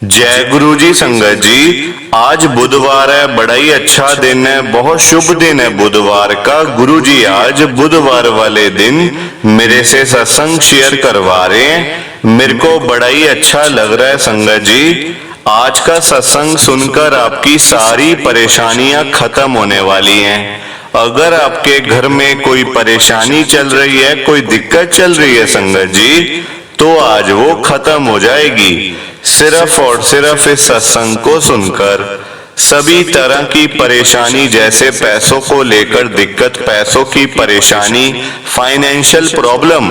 जय गुरु जी। संगत जी, आज बुधवार है, बड़ा ही अच्छा दिन है, बहुत शुभ दिन है बुधवार का। गुरु जी आज बुधवार वाले दिन मेरे से सत्संग शेयर करवा रहे हैं। मेरे को बड़ा ही अच्छा लग रहा है संगत जी। आज का सत्संग सुनकर आपकी सारी परेशानियां खत्म होने वाली हैं। अगर आपके घर में कोई परेशानी चल रही है, कोई दिक्कत चल रही है संगत जी, तो आज वो खत्म हो जाएगी सिर्फ और सिर्फ इस सत्संग को सुनकर। सभी तरह की परेशानी, जैसे पैसों को लेकर दिक्कत, पैसों की परेशानी, फाइनेंशियल प्रॉब्लम,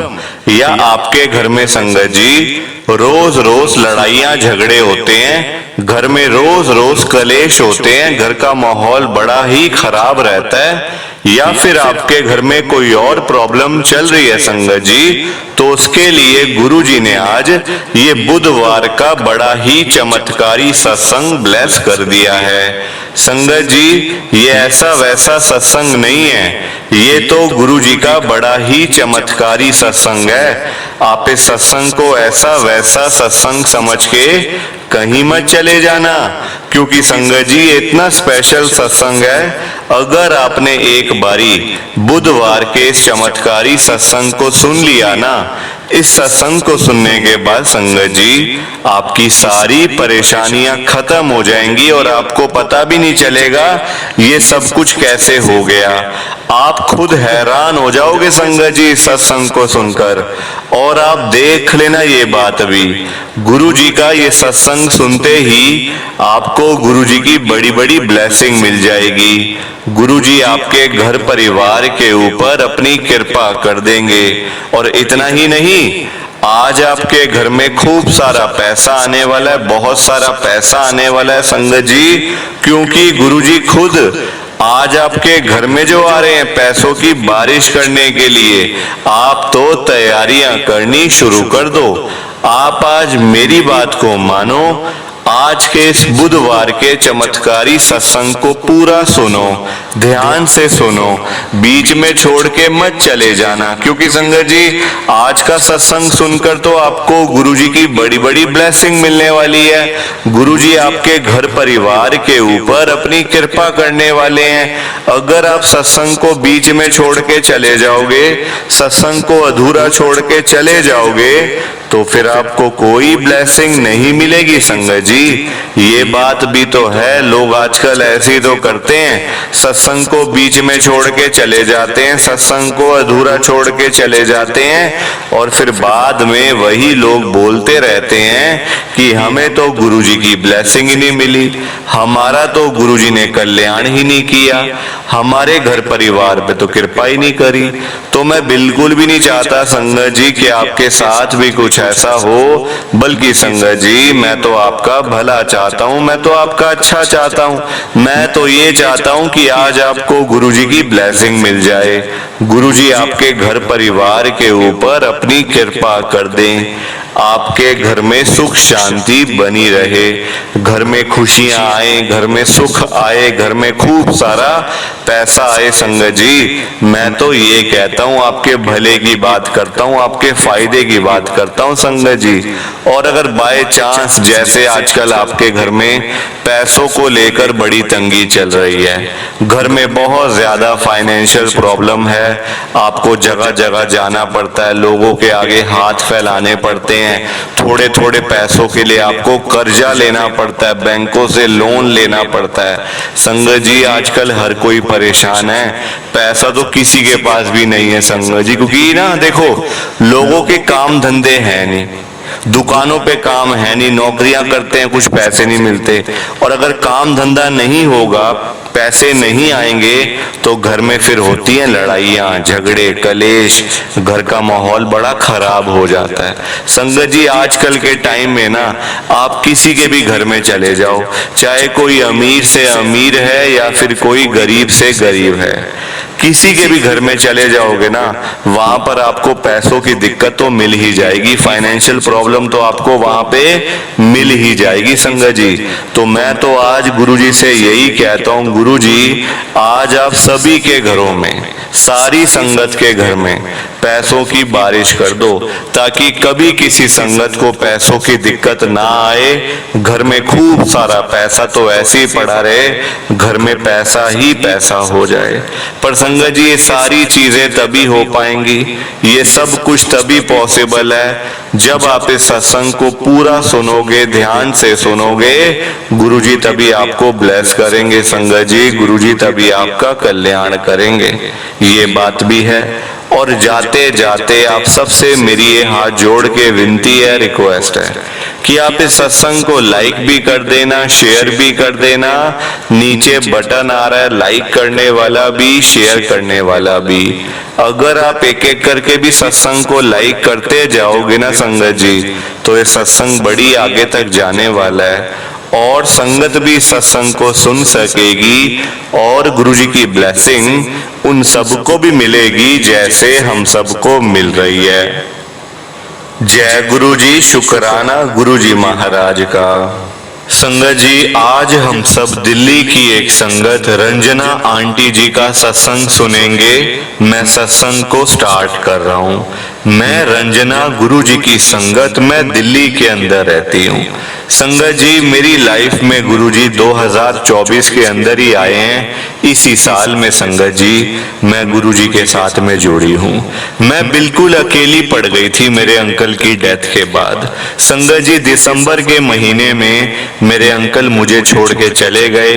या आपके घर में संगत जी रोज रोज लड़ाइयां झगड़े होते हैं, घर में रोज रोज कलेश होते हैं, घर का माहौल बड़ा ही खराब रहता है, या फिर आपके घर में कोई और प्रॉब्लम चल रही है संगत जी, तो उसके लिए गुरु जी ने आज ये बुधवार का बड़ा ही चमत्कारी सत्संग ब्लेस कर दिया है। संगत जी, ये ऐसा वैसा सत्संग नहीं है, ये तो गुरु जी का बड़ा ही चमत्कारी सत्संग है। आप इस सत्संग को ऐसा वैसा सत्संग समझ के कहीं मत चले जाना, क्योंकि संगत जी इतना स्पेशल सत्संग है। अगर आपने एक बारी बुधवार के इस चमत्कारी सत्संग को सुन लिया ना, इस सत्संग को सुनने के बाद संगत जी आपकी सारी परेशानियां खत्म हो जाएंगी और आपको पता भी नहीं चलेगा ये सब कुछ कैसे हो गया। आप खुद हैरान हो जाओगे संगत जी सत्संग को सुनकर। और आप देख लेना ये बात भी, गुरु जी का ये सत्संग सुनते ही आपको गुरु जी की बड़ी बड़ी ब्लेसिंग मिल जाएगी। गुरु जी आपके घर परिवार के ऊपर अपनी कृपा कर देंगे। और इतना ही नहीं, आज आपके घर में खूब सारा पैसा आने वाला है, बहुत सारा पैसा आने वाला है संगत जी, क्योंकि गुरु जी खुद आज आपके घर में जो आ रहे हैं पैसों की बारिश करने के लिए। आप तो तैयारियां करनी शुरू कर दो। आप आज मेरी बात को मानो, आज के इस बुधवार के चमत्कारी सत्संग को पूरा सुनो, ध्यान से सुनो, बीच में छोड़ के मत चले जाना, क्योंकि संगत जी आज का सत्संग सुनकर तो आपको गुरु जी की बड़ी बड़ी ब्लेसिंग मिलने वाली है। गुरु जी आपके घर परिवार के ऊपर अपनी कृपा करने वाले हैं। अगर आप सत्संग को बीच में छोड़ के चले जाओगे, सत्संग को अधूरा छोड़ के चले जाओगे, तो फिर आपको कोई ब्लेसिंग नहीं मिलेगी संगत जी। ये बात भी तो है, लोग आजकल ऐसे तो करते हैं, सत्संग को बीच में छोड़ के चले जाते हैं, सत्संग को अधूरा छोड़ के चले जाते हैं, और फिर बाद में वही लोग बोलते रहते हैं कि हमें तो गुरु जी की ब्लेसिंग ही नहीं मिली, हमारा तो गुरु जी ने कल्याण ही नहीं किया, हमारे घर परिवार पे तो कृपा ही नहीं करी। तो मैं बिल्कुल भी नहीं चाहता संगत जी कि आपके साथ भी कुछ ऐसा हो, बल्कि संगत जी मैं तो आपका भला चाहता हूँ, मैं तो आपका अच्छा चाहता हूँ। मैं तो ये चाहता हूँ कि आज आपको गुरु जी की ब्लेसिंग मिल जाए, गुरु जी आपके घर परिवार के ऊपर अपनी कृपा कर दें, आपके घर में सुख शांति बनी रहे, घर में खुशियां आए, घर में सुख आए, घर में खूब सारा पैसा आए। संगत जी मैं तो ये कहता हूँ, आपके भले की बात करता हूँ, आपके फायदे की बात करता हूँ संगत जी। और अगर बाय चांस जैसे आजकल आपके घर में पैसों को लेकर बड़ी तंगी चल रही है, घर में बहुत ज्यादा फाइनेंशियल प्रॉब्लम है, आपको जगह जगह जाना पड़ता है, लोगों के आगे हाथ फैलाने पड़ते हैं, थोड़े थोड़े पैसों के लिए आपको कर्जा लेना पड़ता है, बैंकों से लोन लेना पड़ता है। संगत जी आजकल हर कोई परेशान है, पैसा तो किसी के पास भी नहीं है संगत जी, क्योंकि ना देखो लोगों के काम धंधे हैं नहीं, दुकानों पे काम है नहीं, नौकरियां करते हैं, कुछ पैसे नहीं मिलते, और अगर काम धंधा नहीं होगा, पैसे नहीं आएंगे, तो घर में फिर होती हैं लड़ाइयां झगड़े कलेश, घर का माहौल बड़ा खराब हो जाता है। संगत जी आजकल के टाइम में ना आप किसी के भी घर में चले जाओ, चाहे कोई अमीर से अमीर है या फिर कोई गरीब से गरीब है, किसी के भी घर में चले जाओगे ना, वहां पर आपको पैसों की दिक्कत तो मिल ही जाएगी, फाइनेंशियल प्रॉब्लम तो आपको वहां पे मिल ही जाएगी संगत जी। तो मैं तो आज गुरु जी से यही कहता हूँ, गुरु जी आज आप सभी के घरों में, सारी संगत के घर में पैसों की बारिश कर दो, ताकि कभी किसी संगत को पैसों की दिक्कत ना आए। घर में खूब सारा पैसा तो ऐसे ही पड़ा रहे, घर में पैसा ही पैसा हो जाए। पर संगत जी, ये सारी चीजें तभी हो पाएंगी, ये सब कुछ तभी पॉसिबल है जब आप इस सत्संग को पूरा सुनोगे, ध्यान से सुनोगे। गुरुजी तभी आपको ब्लेस करेंगे संगत जी, गुरुजी तभी आपका कल्याण करेंगे, ये बात भी है। और जाते जाते आप सबसे मेरी ये हाथ जोड़ के विनती है, रिक्वेस्ट है कि आप इस सत्संग को लाइक भी कर देना, शेयर भी कर देना। नीचे बटन आ रहा है लाइक करने वाला भी, शेयर करने वाला भी। अगर आप एक एक करके भी सत्संग को लाइक करते जाओगे ना संगत जी, तो ये सत्संग बड़ी आगे तक जाने वाला है और संगत भी सत्संग को सुन सकेगी और गुरुजी की ब्लेसिंग उन सबको भी मिलेगी जैसे हम सबको मिल रही है। जय गुरुजी, शुक्राना गुरुजी महाराज का। संगत जी, आज हम सब दिल्ली की एक संगत रंजना आंटी जी का सत्संग सुनेंगे। मैं सत्संग को स्टार्ट कर रहा हूँ। मैं रंजना गुरुजी की संगत, मैं दिल्ली के अंदर रहती हूँ। संगत जी, मेरी लाइफ में गुरुजी 2024 के अंदर ही आए हैं, इसी साल में संगत जी मैं गुरुजी के साथ में जुड़ी हूँ। मैं बिल्कुल अकेली पड़ गई थी मेरे अंकल की डेथ के बाद। संगत जी, दिसंबर के महीने में मेरे अंकल मुझे छोड़ के चले गए।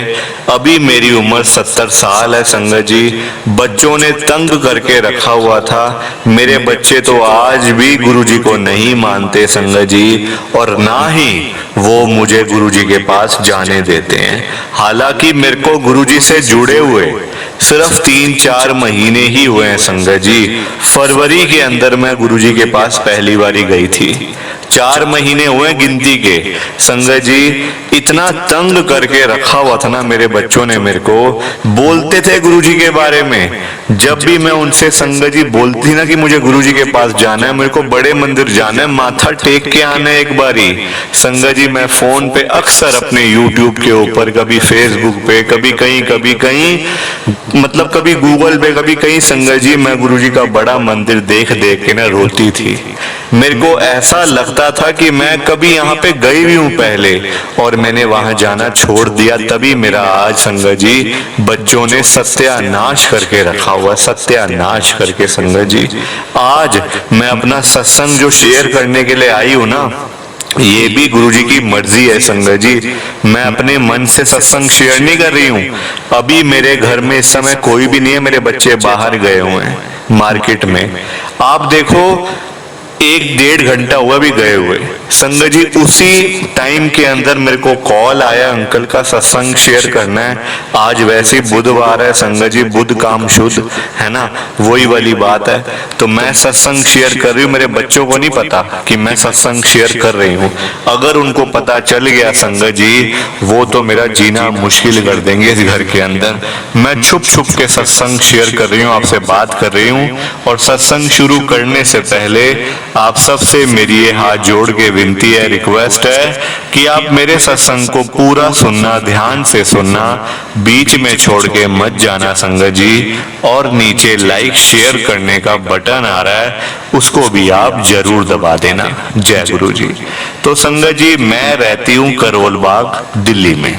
अभी मेरी उम्र 70 साल है संगत जी। बच्चों ने तंग करके रखा हुआ था। मेरे बच्चे तो आज भी गुरुजी को नहीं मानते संगत जी, और ना ही वो मुझे गुरुजी के पास जाने देते हैं। हालांकि मेरे को गुरुजी से जुड़े हुए सिर्फ 3-4 महीने ही हुए हैं संगत जी। फरवरी के अंदर मैं गुरुजी के पास पहली बारी गई थी। 4 महीने हुए गिनती के संगत जी। इतना तंग करके रखा हुआ था ना मेरे बच्चों ने मेरे को। बोलते थे गुरुजी के बारे में, जब भी मैं उनसे संगत जी बोलती ना कि मुझे गुरुजी के पास जाना है, मेरे को बड़े मंदिर जाना है, माथा टेक के आना है एक बारी। संगत जी, मैं फोन पे अक्सर अपने यूट्यूब के ऊपर, कभी फेसबुक पे, कभी कहीं मतलब कभी गूगल पे, कभी कहीं संगत जी मैं गुरुजी का बड़ा मंदिर देख देख के ना रोती थी। मेरे को ऐसा लगता था कि मैं कभी यहाँ पे गई भी हूँ पहले और मैंने वहां जाना छोड़ दिया। तभी मेरा आज संगत जी बच्चों ने सत्यानाश करके रखा हुआ, सत्यानाश करके संगत जी। आज मैं अपना सत्संग जो शेयर करने के लिए आई हूँ ना, ये भी गुरुजी की मर्जी है संगत जी। मैं अपने मन से सत्संग शेयर नहीं कर रही हूँ। अभी मेरे घर में इस समय कोई भी नहीं है, मेरे बच्चे बाहर गए हुए हैं मार्केट में। आप देखो 1-1.5 घंटा हुआ भी गए हुए संगत जी। उसी टाइम के अंदर मेरे को कॉल आया, अंकल का सत्संग शेयर करना है। आज वैसे बुधवार है संगत जी, बुध काम शुद्ध है ना, वही वाली बात है। तो मैं सत्संग शेयर कर रही हूँ, मेरे बच्चों को नहीं पता कि मैं सत्संग शेयर कर रही हूँ। अगर उनको पता चल गया संगत जी, वो तो मेरा जीना मुश्किल कर देंगे इस घर के अंदर। मैं छुप छुप के सत्संग शेयर कर रही हूँ, आपसे बात कर रही हूँ। और सत्संग शुरू करने से पहले आप सबसे मेरी ये हाथ जोड़ के विनती है, रिक्वेस्ट है कि आप मेरे सत्संग को पूरा सुनना, ध्यान से सुनना, बीच में छोड़ के मत जाना संगत जी। और नीचे लाइक शेयर करने का बटन आ रहा है, उसको भी आप जरूर दबा देना। जय गुरु जी। तो संगत जी, मैं रहती हूँ करोल बाग दिल्ली में।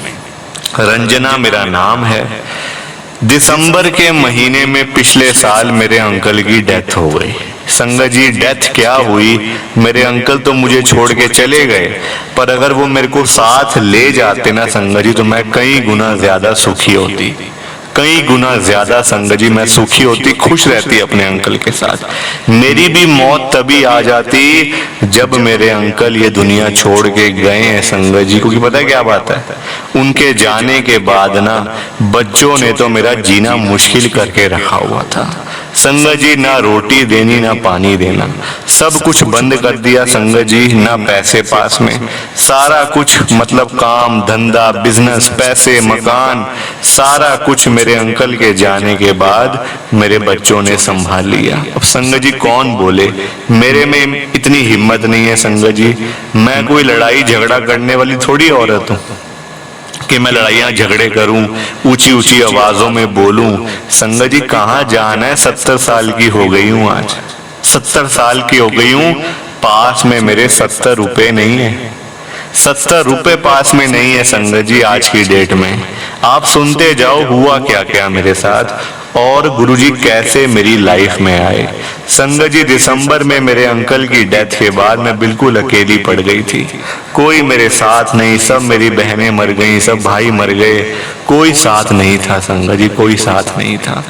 रंजना मेरा नाम है। दिसंबर के महीने में पिछले साल मेरे अंकल की डेथ हो गई संगत जी। डेथ क्या हुई, मेरे अंकल तो मुझे छोड़ के चले गए, पर अगर वो मेरे को साथ ले जाते ना संगत जी, तो मैं कई गुना ज्यादा सुखी होती, कई गुना ज्यादा संगत जी मैं सुखी होती, खुश रहती अपने अंकल के साथ। मेरी भी मौत तभी आ जाती जब मेरे अंकल ये दुनिया छोड़ के गए हैं संगत जी। क्योंकि पता है क्या बात है, उनके जाने के बाद ना बच्चों ने तो मेरा जीना मुश्किल करके रखा हुआ था संगत जी। ना रोटी देनी, ना पानी देना, सब कुछ बंद कर दिया संगत जी। ना पैसे पास में, सारा कुछ मतलब काम धंधा, बिजनेस, पैसे, मकान, सारा कुछ मेरे अंकल के जाने के बाद मेरे बच्चों ने संभाल लिया। अब संगत जी कौन बोले, मेरे में इतनी हिम्मत नहीं है संगत जी। मैं कोई लड़ाई झगड़ा करने वाली थोड़ी औरत हूँ कि मैं लड़ाइयां झगड़े करूं, ऊंची ऊंची आवाजों में बोलूं। संगत जी कहाँ जाना है, 70 साल की हो गई हूं आज 70 साल की हो गई हूं, पास में मेरे 70 रुपए नहीं है। 70 रुपए पास में नहीं है संगत जी आज की डेट में। आप सुनते जाओ हुआ क्या क्या मेरे साथ और गुरुजी कैसे मेरी लाइफ में आए। संगत जी दिसंबर में मेरे अंकल की डेथ के बाद मैं बिल्कुल अकेली पड़ गई थी। कोई मेरे साथ नहीं, सब मेरी बहनें मर गई, सब भाई मर गए, कोई साथ नहीं था संगत जी, कोई साथ नहीं था।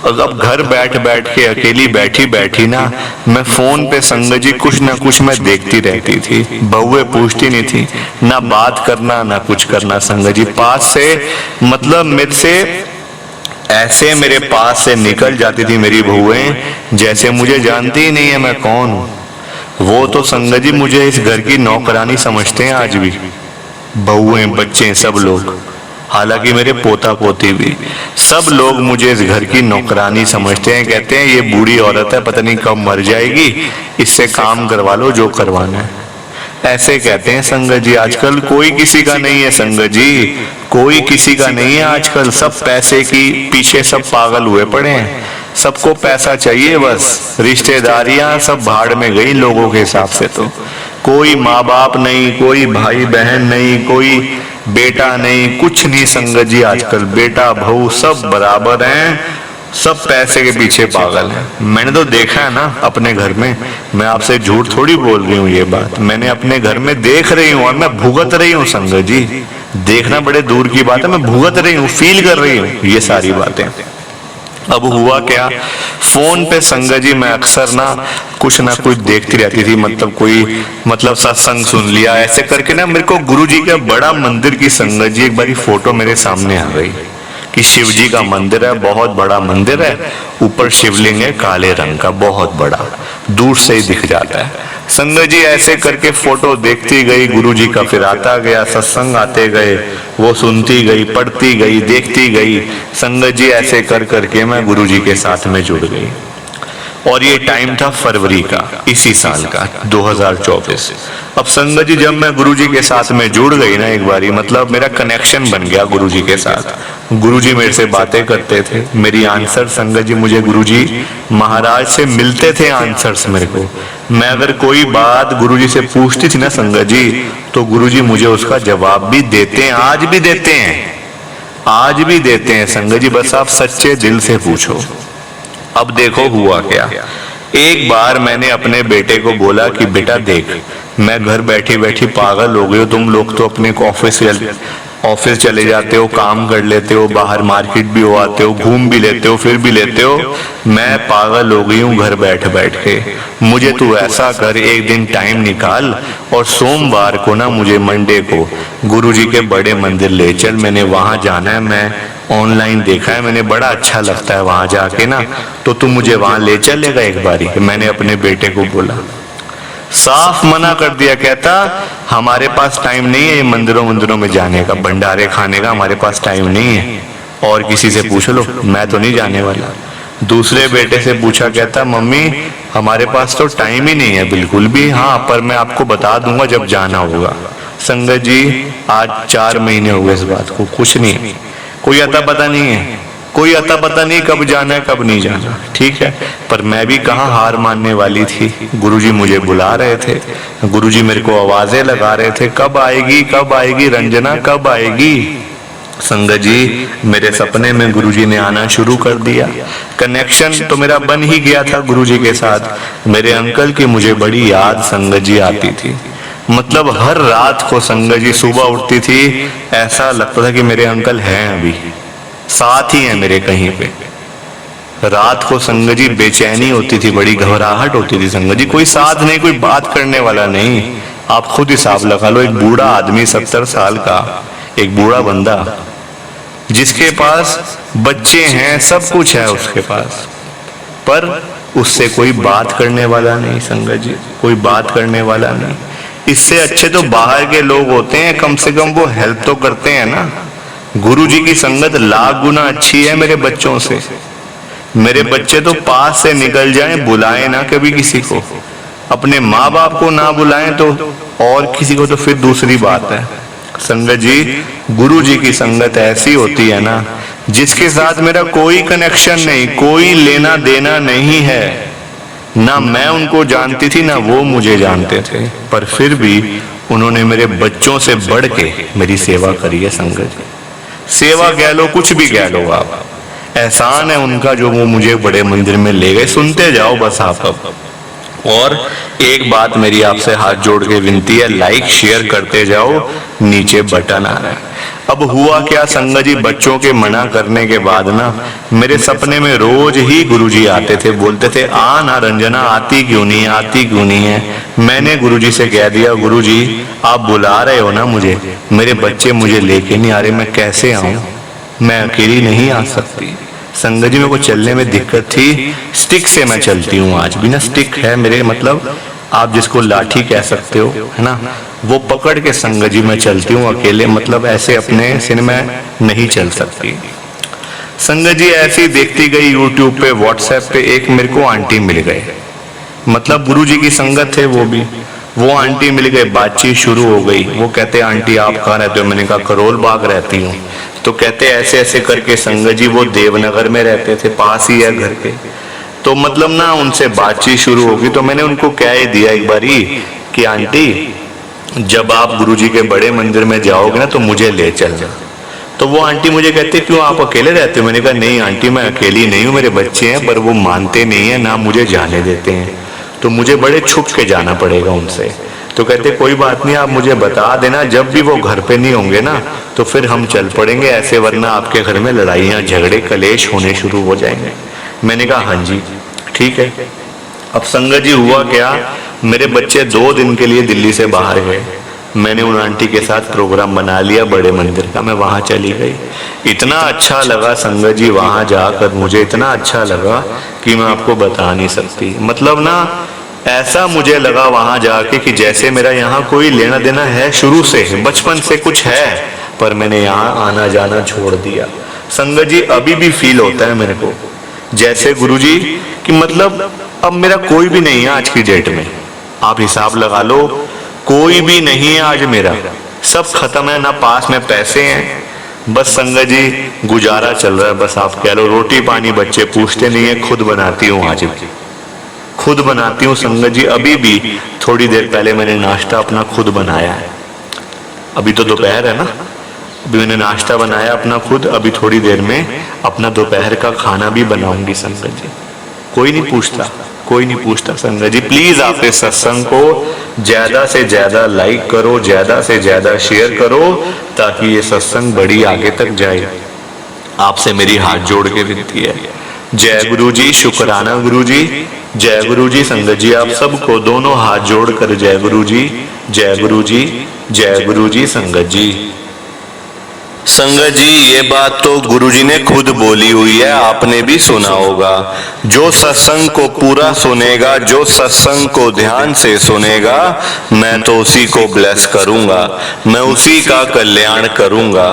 अब घर बैठ बैठ के अकेली बैठी बैठी ना मैं फोन पे संगत जी कुछ ना कुछ मैं देखती रहती थी। बहुएं पूछती नहीं थी, ना बात करना ना कुछ करना संगत जी। पास से मतलब मेरे से ऐसे मेरे पास से निकल जाती थी मेरी बहुएं जैसे मुझे जानती ही नहीं है मैं कौन हूं। वो तो संगत जी मुझे इस घर की नौकरानी समझते हैं आज भी, बहुएं बच्चे सब लोग, हालांकि मेरे पोता पोती भी, सब लोग मुझे इस घर की नौकरानी समझते हैं। कहते हैं ये बूढ़ी औरत है, पता नहीं कब मर जाएगी, इससे काम करवा लो जो करवाना है, ऐसे कहते हैं संगत जी। आजकल कोई किसी का नहीं है संगत जी, कोई किसी का नहीं है आजकल। सब पैसे की पीछे सब पागल हुए पड़े हैं, सबको पैसा चाहिए बस। रिश्तेदारियां सब भाड़ में गई लोगों के हिसाब से। तो कोई माँ बाप नहीं, कोई भाई बहन नहीं, कोई बेटा नहीं, कुछ नहीं संगत जी। आजकल बेटा बहू सब बराबर हैं, सब पैसे के पीछे पागल है। मैंने तो देखा है ना अपने घर में, मैं आपसे झूठ थोड़ी बोल रही हूँ, ये बात मैंने अपने घर में देख रही हूँ और मैं भुगत रही हूँ संगत जी। देखना बड़े दूर की बात है, मैं भुगत रही हूँ, फील कर रही हूँ ये सारी बातें। अब हुआ क्या, फोन पे संगत जी मैं अक्सर ना कुछ देखती रहती थी। मतलब सत्संग सुन लिया ऐसे करके ना, मेरे को गुरुजी का बड़ा मंदिर की संगत जी एक बारी फोटो मेरे सामने आ गई कि शिव जी का मंदिर है, बहुत बड़ा मंदिर है, ऊपर शिवलिंग है काले रंग का, बहुत बड़ा, दूर से ही दिख जाता है। संगत जी ऐसे करके फोटो देखती गई, गुरुजी का फिर आता गया, सत्संग आते गए, वो सुनती गई, पढ़ती गई, देखती गई। संगत जी ऐसे कर करके मैं गुरुजी के साथ में जुड़ गई। और ये टाइम था फरवरी का, इसी साल का 2024। अब संगत जी जब मैं गुरुजी के साथ में जुड़ गई ना एक बारी, मतलब मेरा कनेक्शन बन गया गुरुजी के साथ। गुरुजी मेरे से बातें करते थे, मेरी आंसर संगत जी, मुझे गुरुजी महाराज से मिलते थे आंसर्स मेरे को। मैं अगर कोई बात गुरुजी से पूछती थी ना संगत जी, तो गुरुजी मुझे उसका जवाब भी देते हैं, आज भी देते हैं, आज भी देते हैं संगत जी, बस आप सच्चे दिल से पूछो। अब देखो हुआ क्या, एक बार मैंने अपने बेटे को बोला कि बेटा देख, मैं घर बैठी बैठी पागल हो गई हूँ, तुम लोग तो अपने ऑफिस चले जाते हो, काम कर लेते हो, बाहर मार्केट भी हो आते हो, घूम भी लेते हो, फिर भी लेते हो, मैं पागल हो गई हूँ घर बैठ बैठ के। मुझे तू ऐसा कर, एक दिन टाइम निकाल और सोमवार को ना मुझे मंडे को गुरुजी के बड़े मंदिर ले चल, मैंने वहां जाना है, मैं ऑनलाइन देखा है मैंने, बड़ा अच्छा लगता है वहां जाके ना, तो तू मुझे वहां ले चलेगा एक बारी। मैंने अपने बेटे को बोला, साफ मना कर दिया, कहता हमारे पास टाइम नहीं है ये मंदिरों में जाने का, भंडारे खाने का हमारे पास टाइम नहीं है, और किसी से पूछ लो, मैं तो नहीं जाने वाला। दूसरे बेटे से पूछा, कहता मम्मी हमारे पास तो टाइम ही नहीं है बिल्कुल भी, हाँ पर मैं आपको बता दूंगा जब जाना होगा। संगत जी आज 4 महीने हो गए इस बात को, कुछ नहीं, कोई अता पता नहीं है, कोई अता पता नहीं कब जाना है कब नहीं जाना, ठीक है। पर मैं भी कहाँ हार मानने वाली थी, गुरुजी मुझे बुला रहे थे, गुरुजी मेरे को आवाजें लगा रहे थे, कब आएगी रंजना, कब आएगी। संगत जी मेरे सपने में गुरुजी ने आना शुरू कर दिया, कनेक्शन तो मेरा बन ही गया था गुरुजी के साथ। मेरे अंकल की मुझे बड़ी याद संगत जी आती थी, मतलब हर रात को संगत जी सुबह उठती थी, ऐसा लगता था कि मेरे अंकल हैं अभी साथ ही है मेरे कहीं पे। रात को संगत जी बेचैनी होती थी, बड़ी घबराहट होती थी संगत जी, कोई साथ नहीं, कोई बात करने वाला नहीं। आप खुद हिसाब लगा लो, एक बूढ़ा आदमी 70 साल का, एक बूढ़ा बंदा जिसके पास बच्चे हैं, सब कुछ है उसके पास, पर उससे कोई बात करने वाला नहीं संगत जी, कोई बात करने वाला नहीं। इससे अच्छे तो बाहर के लोग होते हैं, कम से कम वो हेल्प तो करते हैं ना। गुरुजी की संगत लाख गुना अच्छी है मेरे बच्चों से। मेरे बच्चे तो पास से निकल जाएं, बुलाएं ना कभी किसी को, अपने माँ बाप को ना बुलाएं तो और किसी को तो फिर दूसरी बात है। संगत जी गुरुजी की संगत ऐसी होती है ना, जिसके साथ मेरा कोई कनेक्शन नहीं, कोई लेना देना नहीं है, ना मैं उनको जानती थी ना वो मुझे जानते थे, पर फिर भी उन्होंने मेरे बच्चों से बढ़ के मेरी सेवा करी है संगत जी। सेवा कह लो, कुछ भी कह लो आप, एहसान है उनका जो वो मुझे बड़े मंदिर में ले गए। सुनते जाओ बस आप अब। और एक बात मेरी आपसे हाथ जोड़ के विनती है, लाइक शेयर करते जाओ, नीचे बटन आ रहा है। अब हुआ क्या संगत जी, बच्चों के मना करने के बाद ना मेरे सपने में रोज ही गुरुजी आते थे, बोलते थे आ ना रंजना, आती क्यों नहीं, आती क्यों नहीं है। मैंने गुरुजी से कह दिया, गुरुजी आप बुला रहे हो ना मुझे, मेरे बच्चे मुझे लेके नहीं आ रहे, मैं कैसे आऊं, मैं अकेली नहीं आ सकती। संगत जी मेरे को चलने में दिक्कत थी, स्टिक से मैं चलती हूँ आज भी ना, स्टिक है मेरे, मतलब आप जिसको लाठी कह सकते हो, है ना, वो पकड़ के संगत जी मैं चलती हूँ अकेले, मतलब ऐसे अपने सिर में नहीं चल सकती। संगत जी ऐसे ही देखती गई यूट्यूब पे, व्हाट्सएप पे एक मेरे को आंटी मिल गए, मतलब गुरु जी की संगत थे वो भी, वो आंटी मिल गए, बातचीत शुरू हो गई। वो कहते आंटी आप कहाँ रहते हो, मैंने कहा करोल बाग रहती हूँ। तो कहते ऐसे ऐसे करके संगत जी वो देवनगर में रहते थे, पास ही है घर के। तो मतलब ना उनसे बातचीत शुरू होगी, तो मैंने उनको कह ही दिया एक बारी कि आंटी जब आप गुरुजी के बड़े मंदिर में जाओगे ना तो मुझे ले चलना। तो वो आंटी मुझे कहते क्यों आप अकेले रहते हो, मैंने कहा नहीं आंटी मैं अकेली नहीं हूँ, मेरे बच्चे हैं, पर वो मानते नहीं है ना मुझे जाने देते हैं, तो मुझे बड़े छुप के जाना पड़ेगा उनसे। तो कहते कोई बात नहीं, आप मुझे बता देना जब भी वो घर पे नहीं होंगे ना तो फिर हम चल पड़ेंगे ऐसे, वरना आपके घर में लड़ाइयाँ झगड़े कलेश होने शुरू हो जाएंगे। मैंने कहा हाँ जी ठीक है। अब संगत जी हुआ क्या, मेरे बच्चे 2 दिन के लिए दिल्ली से बाहर गए, मैंने उन आंटी के साथ प्रोग्राम बना लिया बड़े मंदिर का, मैं वहां चली गई। इतना अच्छा लगा संगत जी वहां जाकर, मुझे इतना अच्छा लगा कि मैं आपको बता नहीं सकती। मतलब ना ऐसा मुझे लगा वहां जाके कि जैसे मेरा यहाँ कोई लेना देना है, शुरू से बचपन से कुछ है, पर मैंने यहाँ आना जाना छोड़ दिया। संगत जी अभी भी फील होता है मेरे को जैसे गुरुजी कि मतलब अब मेरा कोई भी नहीं है आज की डेट में, आप हिसाब लगा लो, कोई भी नहीं है आज मेरा, सब खत्म है, ना पास में पैसे हैं, बस संगत जी गुजारा चल रहा है, बस आप कह लो रोटी पानी बच्चे पूछते नहीं है, खुद बनाती हूँ आज भी, खुद बनाती हूँ संगत जी। अभी भी थोड़ी देर पहले मैंने नाश्ता अपना खुद बनाया है, अभी तो दोपहर है ना, अभी मैंने नाश्ता बनाया अपना खुद, अभी थोड़ी देर में अपना दोपहर का खाना भी बनाऊंगी संगत जी। कोई नहीं पूछता, कोई नहीं पूछता संगत जी। प्लीज आप इस सत्संग को ज्यादा से ज्यादा लाइक करो, ज्यादा से ज्यादा शेयर करो, ताकि ये सत्संग बड़ी आगे तक जाए। आपसे मेरी हाथ जोड़ के विनती है। जय गुरु जी, शुक्राना गुरु जी, जय गुरु जी। संगत जी आप सबको दोनों हाथ जोड़कर जय गुरु जी, जय गुरु जी, जय गुरु जी। संगत जी, संगत जी ये बात तो गुरुजी ने खुद बोली हुई है, आपने भी सुना होगा, जो सत्संग को पूरा सुनेगा, जो सत्संग को ध्यान से सुनेगा, मैं तो उसी को ब्लेस करूंगा, मैं उसी का कल्याण करूंगा।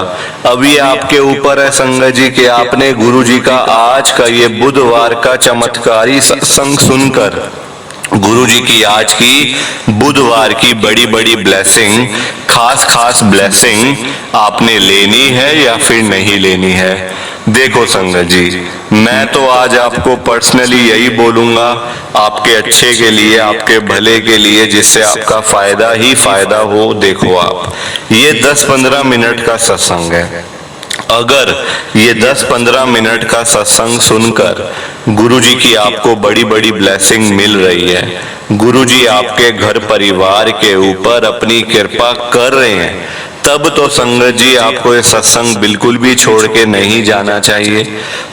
अभी आपके ऊपर है संगत जी कि आपने गुरुजी का आज का ये बुधवार का चमत्कारी सत्संग सुनकर गुरुजी की आज की बुधवार की बड़ी बड़ी ब्लेसिंग, खास खास ब्लेसिंग आपने लेनी है या फिर नहीं लेनी है। देखो संगत जी, मैं तो आज आपको पर्सनली यही बोलूंगा, आपके अच्छे के लिए, आपके भले के लिए, जिससे आपका फायदा ही फायदा हो। देखो आप, ये 10-15 मिनट का सत्संग है, अगर ये 10-15 मिनट का सत्संग सुनकर गुरुजी की आपको बड़ी बड़ी ब्लेसिंग मिल रही है, गुरुजी आपके घर परिवार के ऊपर अपनी कृपा कर रहे हैं, तब तो संगत जी आपको ये सत्संग बिल्कुल भी छोड़ के नहीं जाना चाहिए,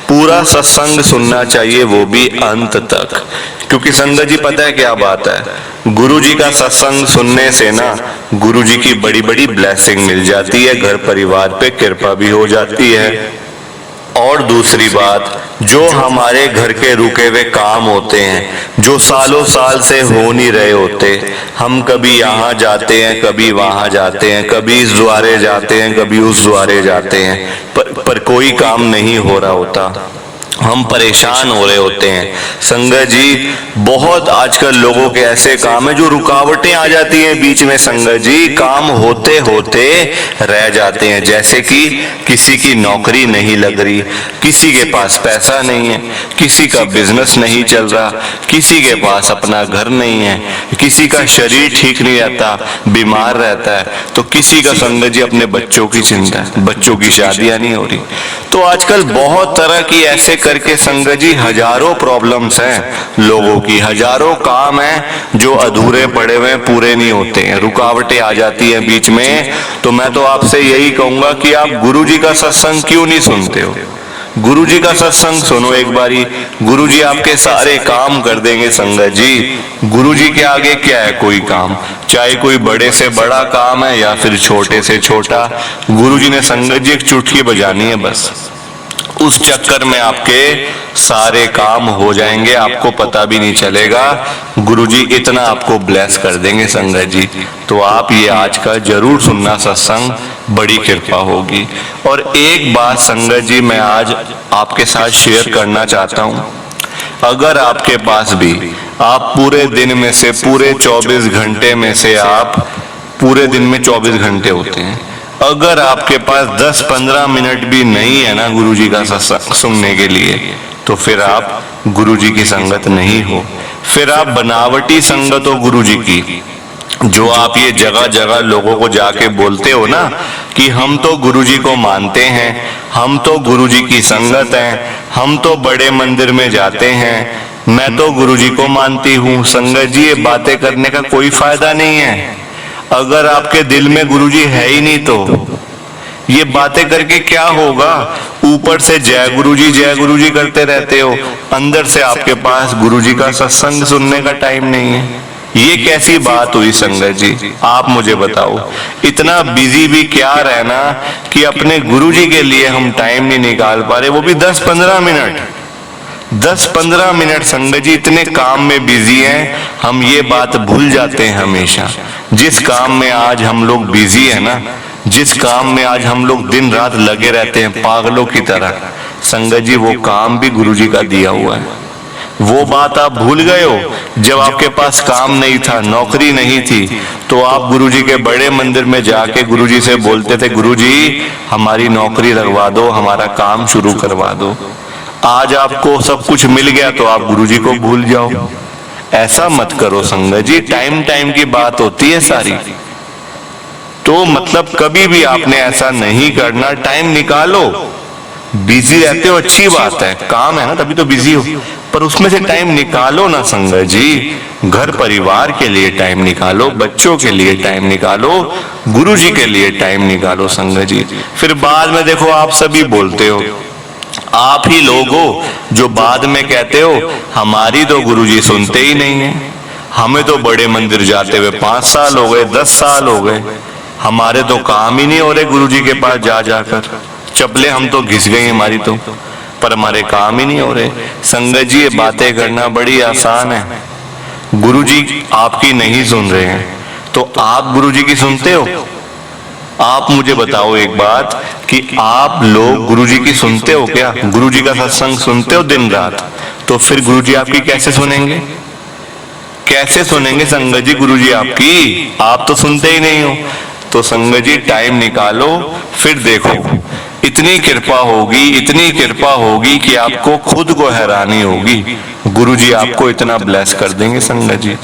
पूरा सत्संग सुनना चाहिए, वो भी अंत तक। क्योंकि संगत जी पता है क्या बात है, गुरुजी का सत्संग सुनने से ना गुरुजी की बड़ी बड़ी ब्लेसिंग मिल जाती है, घर परिवार पे कृपा भी हो जाती है। और दूसरी बात, जो हमारे घर के रुके हुए काम होते हैं, जो सालों साल से हो नहीं रहे होते, हम कभी यहाँ जाते हैं, कभी वहां जाते हैं, कभी इस द्वारे जाते हैं, कभी उस द्वारे जाते हैं, पर कोई काम नहीं हो रहा होता। हम परेशान हो रहे होते हैं। संगत जी, बहुत आजकल लोगों के ऐसे काम है जो रुकावटें आ जाती हैं बीच में। संगत जी, काम होते होते रह जाते हैं। जैसे कि किसी की नौकरी नहीं लग रही, किसी के पास पैसा नहीं है, किसी का बिजनेस नहीं चल रहा, किसी के पास अपना घर नहीं है, किसी का शरीर ठीक नहीं रहता, बीमार रहता है, तो किसी का संगत जी अपने बच्चों की चिंता है, बच्चों की शादियां नहीं हो रही। तो आजकल बहुत तरह की ऐसे करके संगत जी हजारों प्रॉब्लम्स हैं लोगों की, हजारों काम हैं जो अधूरे पड़े हुए हैं, पूरे नहीं होते हैं, रुकावटें आ जाती हैं बीच में। तो मैं तो आपसे यही कहूंगा कि आप गुरुजी का सत्संग क्यों नहीं सुनते हो? गुरुजी का सत्संग सुनो एक बारी, गुरुजी आपके सारे काम कर देंगे। संगत जी, गुरुजी के आगे क्या है कोई काम? चाहे कोई बड़े से बड़ा काम है या फिर छोटे से छोटा, गुरुजी ने संगत जी एक चुटकी बजानी है बस, उस चक्कर में आपके सारे काम हो जाएंगे, आपको पता भी नहीं चलेगा। गुरुजी इतना आपको ब्लेस कर देंगे संगत जी। तो आप ये आज का जरूर सुनना सत्संग, बड़ी कृपा होगी। और एक बात संगत जी मैं आज आपके साथ शेयर करना चाहता हूँ। अगर आपके पास भी, आप पूरे दिन में से, पूरे 24 घंटे में से, आप पूरे दिन में 24 घंटे होते हैं, अगर आपके पास 10-15 मिनट भी नहीं है ना गुरुजी का सत्संग सुनने के लिए, तो फिर आप गुरुजी की संगत नहीं हो, फिर आप बनावटी संगत हो गुरुजी की। जो आप ये जगह जगह लोगों को जाके बोलते हो ना कि हम तो गुरुजी को मानते हैं, हम तो गुरुजी की संगत हैं, हम तो बड़े मंदिर में जाते हैं, मैं तो गुरुजी को मानती हूँ। संगत जी, ये बातें करने का कोई फायदा नहीं है। अगर आपके दिल में गुरुजी है ही नहीं तो ये बातें करके क्या होगा? ऊपर से जय गुरुजी करते रहते हो, अंदर से आपके पास गुरुजी का सत्संग सुनने का टाइम नहीं है। ये कैसी बात हुई संगत जी? आप मुझे बताओ, इतना बिजी भी क्या रहना कि अपने गुरुजी के लिए हम टाइम नहीं निकाल पा रहे, वो भी 10-15 मिनट। 10-15 मिनट संगत जी, इतने काम में बिजी हैं, हम ये बात भूल जाते हैं हमेशा। जिस काम में आज हम लोग बिजी है ना, जिस काम में आज हम लोग दिन रात लगे रहते हैं पागलों की तरह, संगत जी वो काम भी गुरुजी का दिया हुआ है। वो बात आप भूल गए हो। जब आपके पास काम नहीं था, नौकरी नहीं थी, तो आप गुरुजी के बड़े मंदिर में जाके गुरुजी से बोलते थे, गुरुजी हमारी नौकरी लगवा दो, हमारा काम शुरू करवा दो। आज आपको सब कुछ मिल गया तो आप गुरुजी को भूल जाओ। ऐसा मत करो संगत जी, टाइम टाइम की बात होती है सारी। तो मतलब कभी भी आपने ऐसा नहीं करना, टाइम निकालो। बिजी रहते हो अच्छी बात है, काम है ना तभी तो बिजी हो, पर उसमें से टाइम निकालो ना संगत जी। घर परिवार के लिए टाइम निकालो, बच्चों के लिए टाइम निकालो, गुरुजी के लिए टाइम निकालो संगत जी। फिर बाद में देखो आप सभी बोलते हो, आप ही लोग हो जो बाद में कहते हो हमारी तो गुरुजी सुनते ही नहीं है, हमें तो बड़े मंदिर जाते हुए 5 साल हो गए, 10 साल हो गए, हमारे तो काम ही नहीं हो रहे गुरुजी के पास जा जाकर, चपले हम तो घिस गई हमारी तो, पर हमारे काम ही नहीं हो रहे। संगत जी, ये बातें करना बड़ी आसान है। गुरुजी आपकी नहीं सुन रहे हैं तो आप गुरुजी की सुनते हो? आप मुझे बताओ एक बात कि आप लोग गुरुजी की सुनते हो क्या? गुरुजी का सत्संग सुनते हो दिन रात? तो फिर गुरुजी आपकी कैसे सुनेंगे? कैसे सुनेंगे संगत जी गुरुजी आपकी? आप तो सुनते ही नहीं हो। तो संगत जी टाइम निकालो, फिर देखो इतनी कृपा होगी, इतनी कृपा होगी कि आपको खुद को हैरानी होगी। गुरुजी आपको इतना ब्लेस कर देंगे संगत जी।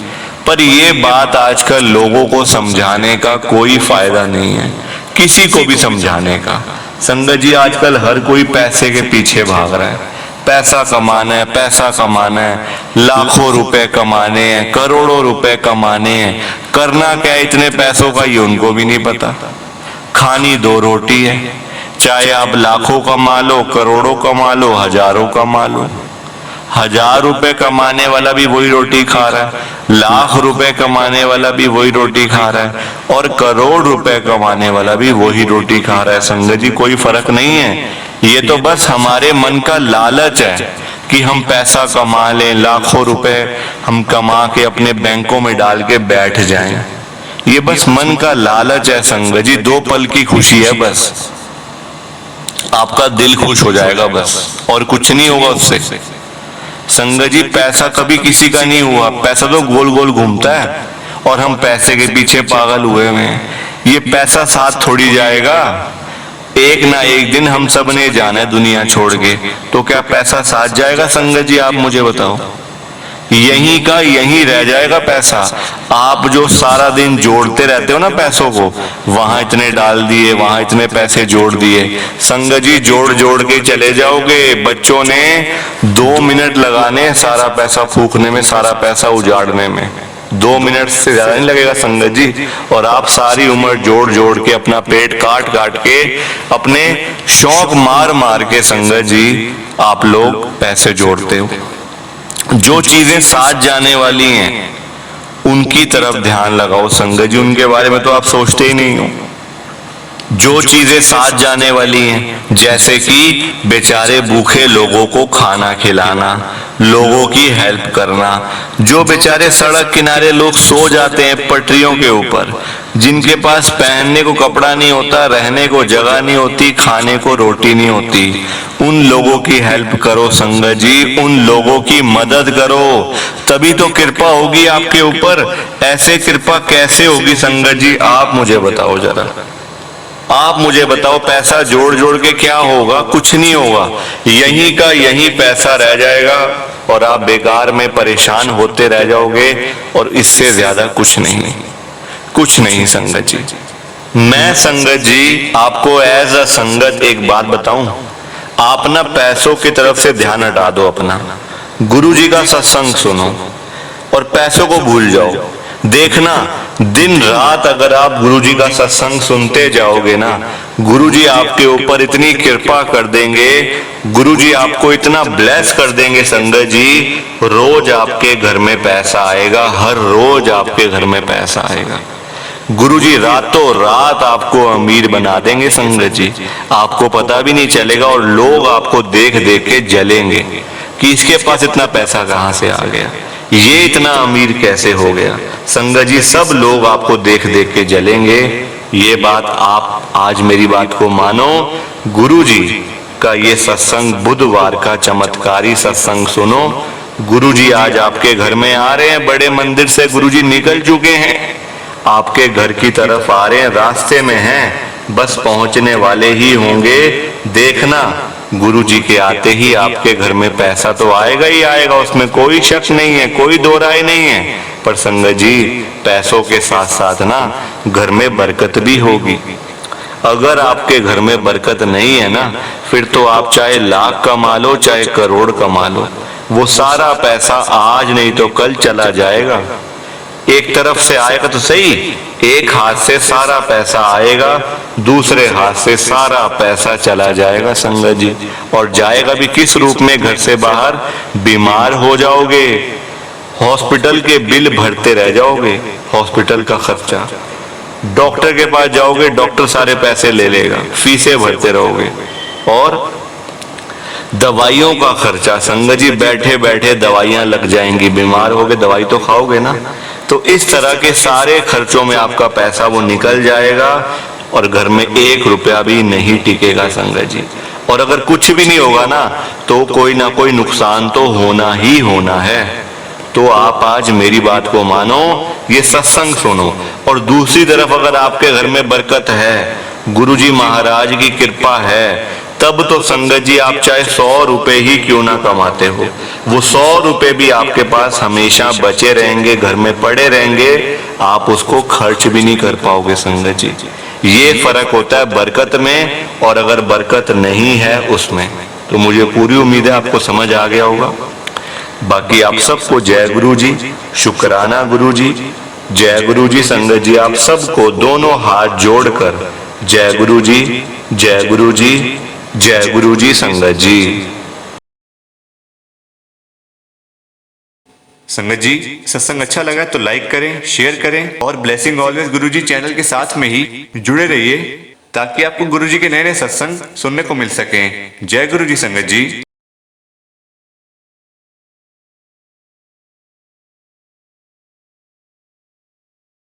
पर ये बात आजकल लोगों को समझाने का कोई फायदा नहीं है, किसी को भी समझाने का। संगत जी आजकल हर कोई पैसे के पीछे भाग रहा है, पैसा कमाना है, पैसा कमाना है, लाखों रुपए कमाने हैं, करोड़ों रुपए कमाने हैं। करना क्या इतने पैसों का, ये उनको भी नहीं पता। खानी 2 रोटी है, चाहे आप लाखों कमा लो, करोड़ों कमा लो, हजारों कमा लो। 1000 रुपए कमाने वाला भी वही रोटी खा रहा है, लाख रुपए कमाने वाला भी वही रोटी खा रहा है, और करोड़ रुपए कमाने वाला भी वही रोटी खा रहा है। संगत जी कोई फर्क नहीं है। ये तो बस हमारे मन का लालच है कि हम पैसा कमा लें, लाखों रुपए हम कमा के अपने बैंकों में डाल के बैठ जाएं। ये बस मन का लालच है संगत जी, 2 पल की खुशी है बस। आपका दिल खुश हो जाएगा बस, और कुछ नहीं होगा उससे। संगत जी पैसा कभी किसी का नहीं हुआ, पैसा तो गोल गोल घूमता है और हम पैसे के पीछे पागल हुए हैं। ये पैसा साथ थोड़ी जाएगा, एक ना एक दिन हम सब ने जाना है दुनिया छोड़ के, तो क्या पैसा साथ जाएगा संगत जी? आप मुझे बताओ, यहीं का यहीं रह जाएगा पैसा। आप जो सारा दिन जोड़ते रहते हो ना पैसों को, वहां इतने डाल दिए, वहां इतने पैसे जोड़ दिए, संगत जी जोड़ जोड़ के चले जाओगे। बच्चों ने 2 मिनट लगाने सारा पैसा फूकने में, सारा पैसा उजाड़ने में, 2 मिनट से ज्यादा नहीं लगेगा संगत जी। और आप सारी उम्र जोड़ जोड़ के, अपना पेट काट काट के, अपने शौक मार मार के संगत जी आप लोग पैसे जोड़ते हो। जो चीजें साथ जाने वाली हैं उनकी तरफ ध्यान लगाओ संगत जी, उनके बारे में तो आप सोचते ही नहीं हो। जो चीजें साथ जाने वाली हैं, जैसे कि बेचारे भूखे लोगों को खाना खिलाना, लोगों की हेल्प करना, जो बेचारे सड़क किनारे लोग सो जाते हैं पटरियों के ऊपर, जिनके पास पहनने को कपड़ा नहीं होता, रहने को जगह नहीं होती, खाने को रोटी नहीं होती, उन लोगों की हेल्प करो संगत जी, उन लोगों की मदद करो, तभी तो कृपा होगी आपके ऊपर। ऐसे कृपा कैसे होगी संगत जी? आप मुझे बताओ जरा, आप मुझे बताओ, पैसा जोड़ जोड़ के क्या होगा? कुछ नहीं होगा, यहीं का यहीं पैसा रह जाएगा और आप बेकार में परेशान होते रह जाओगे, और इससे ज्यादा कुछ नहीं, कुछ नहीं संगत जी। मैं संगत जी आपको एज अ संगत एक बात बताऊं, आप ना पैसों की तरफ से ध्यान हटा दो अपना, गुरुजी का सत्संग सुनो और पैसों को भूल जाओ। देखना, दिन रात अगर आप गुरुजी का सत्संग सुनते जाओगे ना, गुरुजी आपके ऊपर इतनी कृपा कर देंगे, गुरुजी आपको इतना ब्लेस कर देंगे संगत जी, रोज आपके घर में पैसा आएगा, हर रोज आपके घर में पैसा आएगा। गुरुजी रातों रात आपको अमीर बना देंगे संगत जी, आपको पता भी नहीं चलेगा, और लोग आपको देख देख के जलेंगे कि इसके पास इतना पैसा कहां से आ गया, ये इतना अमीर कैसे हो गया। संगत जी सब लोग आपको देख देख के जलेंगे। ये बात आप आज मेरी बात को मानो, गुरुजी का ये सत्संग, बुधवार का चमत्कारी सत्संग सुनो। गुरुजी आज आपके घर में आ रहे हैं, बड़े मंदिर से गुरुजी निकल चुके हैं, आपके घर की तरफ आ रहे हैं, रास्ते में हैं, बस पहुंचने वाले ही होंगे। देखना, गुरुजी के आते ही आपके घर में पैसा तो आएगा ही आएगा, उसमें कोई शक नहीं है, कोई दो राय नहीं है। पर संगत जी पैसों के साथ साथ ना घर में बरकत भी होगी। अगर आपके घर में बरकत नहीं है ना, फिर तो आप चाहे लाख कमा लो, चाहे करोड़ कमा लो, वो सारा पैसा आज नहीं तो कल चला जाएगा। एक तरफ से आएगा तो सही, एक हाथ से सारा पैसा आएगा, दूसरे हाथ से सारा पैसा चला जाएगा संगत जी। और जाएगा भी किस रूप में? घर से बाहर बीमार हो जाओगे, हॉस्पिटल के बिल भरते रह जाओगे, हॉस्पिटल का खर्चा, डॉक्टर के पास जाओगे, डॉक्टर सारे पैसे ले लेगा, फीसें भरते रहोगे, और दवाइयों का खर्चा संगत जी, बैठे बैठे दवाइयां लग जाएंगी, बीमार होगे दवाई तो खाओगे ना। तो इस तरह के सारे खर्चों में आपका पैसा वो निकल जाएगा, और घर में 1 रुपया भी नहीं टिकेगा संगत जी। और अगर कुछ भी नहीं होगा ना, तो कोई ना कोई नुकसान तो होना ही होना है। तो आप आज मेरी बात को मानो, ये सत्संग सुनो, और दूसरी तरफ अगर आपके घर में बरकत है, गुरुजी महाराज की कृपा है, तब तो संगत जी आप चाहे 100 रुपए ही क्यों ना कमाते हो, वो 100 रुपए भी आपके पास हमेशा बचे रहेंगे, घर में पड़े रहेंगे, आप उसको खर्च भी नहीं कर पाओगे संगत जी। ये फर्क होता है बरकत में और अगर बरकत नहीं है उसमें। तो मुझे पूरी उम्मीद है आपको समझ आ गया होगा। बाकी आप सबको जय गुरु जी, शुक्राना गुरु जी, जय गुरु जी। संगत जी आप सबको दोनों हाथ जोड़कर जय गुरु जी, जय गुरु जी, जय गुरु जी। संगत जी, संगत जी सत्संग अच्छा लगा तो लाइक करें, शेयर करें और ब्लेसिंग ऑलवेज गुरुजी चैनल के साथ में ही जुड़े रहिए, ताकि आपको गुरुजी के नए नए सत्संग सुनने को मिल सकें। जय गुरु जी संगत जी।